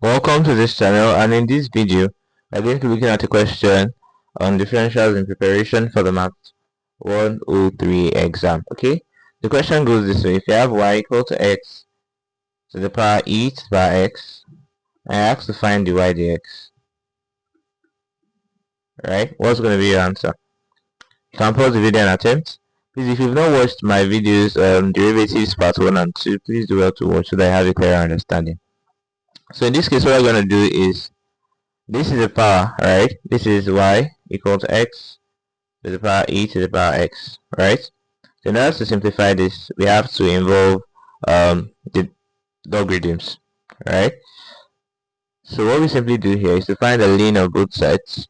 Welcome to this channel, and in this video we're going to be looking at a question on differentials in preparation for the Math 103 exam. Okay, the question goes this way: if you have y equal to x to the power e to the power x, and I ask to find dy dx, right? What's going to be your answer? You can pause the video and attempt. Please, if you've not watched my videos derivatives part 1 and 2, please do well to watch so that I have a clearer understanding. So in this case, what we're going to do is, this is the power, right? This is y equal to x to the power e to the power x, right? So in order to simplify this, we have to involve the logarithms, right? So what we simply do here is to find the ln of both sides.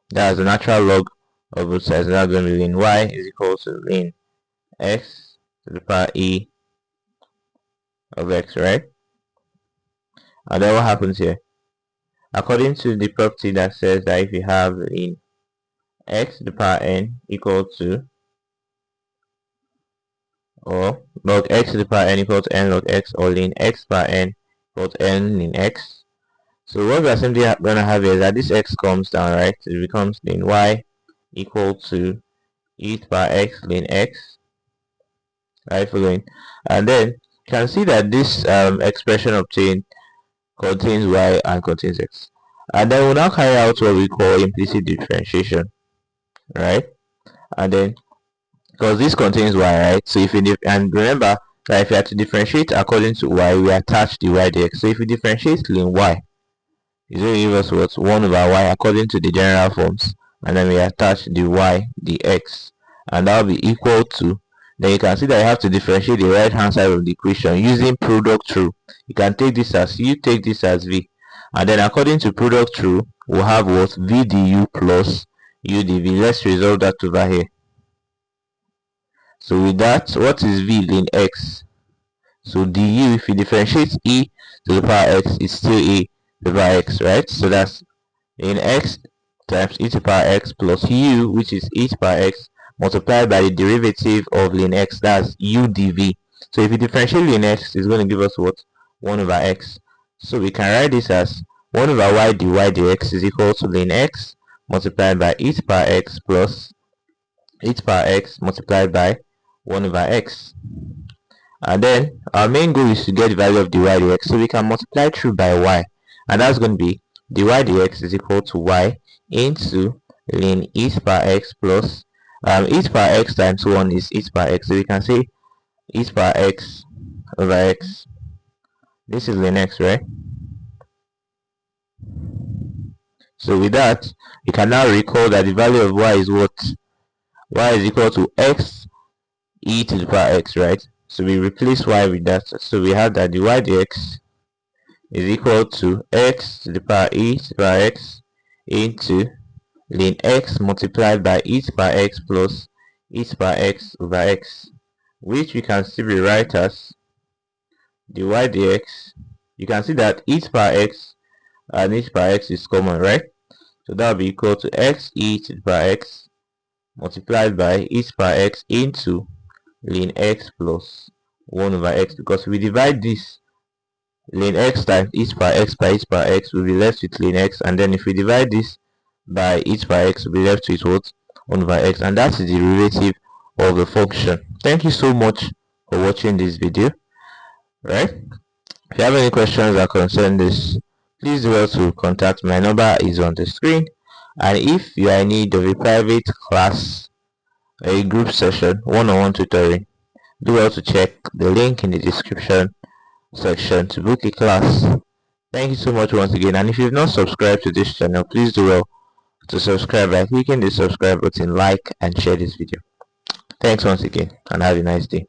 That's the natural log of both sides. And that's going to be ln y is equal to ln x to the power e of x, right? And then what happens here? According to the property that says that if you have ln x to the power n equal to, or log x to the power n equal to n log x, or ln x power n equal to n ln x. So what we are simply going to have here is that this x comes down, right? So it becomes ln y equal to e to the power x ln x, right? Following, and then you can see that this expression obtained contains y and contains x, and then we'll now carry out what we call implicit differentiation, right? And then because this contains y, right? So if you and remember that if you have to differentiate according to y, we attach the y dx. So if we differentiate ln y, it's going to give us what 1 over y according to the general forms, and then we attach the y dx, and that will be equal to, then you can see that you have to differentiate the right hand side of the equation using product rule. You can take this as u, take this as v, and then according to product rule, we'll have what v du plus u dv. Let's resolve that over here. So with that, what is v ln x? So du, if you differentiate e to the power x, is still e to the power x, right? So that's ln x times e to the power x plus u, which is e to the power x, multiplied by the derivative of ln x, that's u dv. So if you differentiate ln x, it's going to give us what? 1 over x. So we can write this as 1 over y dy dx is equal to ln x multiplied by e to the power x plus e to the power x multiplied by 1 over x. And then our main goal is to get the value of dy dx, so we can multiply through by y, and that's going to be dy dx is equal to y into ln e to the power x plus e to the power x times 1 is e to the power x, so we can say e to the power x over x. This is ln x, right? So with that, you can now recall that the value of y is what? Y is equal to x e to the power x, right? So we replace y with that. So we have that dy dx is equal to x to the power e to the power x into ln x multiplied by e to the power x plus e to the power x over x, which we can still rewrite as dy dx. You can see that e to the power x and e to the power x is common, right? So that will be equal to x e to the power x multiplied by e to the power x into ln x plus 1 over x, because we divide this ln x times e to the power x by e to the power x, will be left with ln x, and then if we divide this by e to the power x, we'll be left with what? 1 over x, and that's the derivative of the function. Thank you so much for watching this video, right? If you have any questions that concern this, please do well to contact me. My number is on the screen, and if you are in need of a private class, a group session, one-on-one tutoring, do well to check the link in the description section to book a class. Thank you so much once again, and if you've not subscribed to this channel, please do well to subscribe by clicking the subscribe button, like and share this video. Thanks once again, and have a nice day.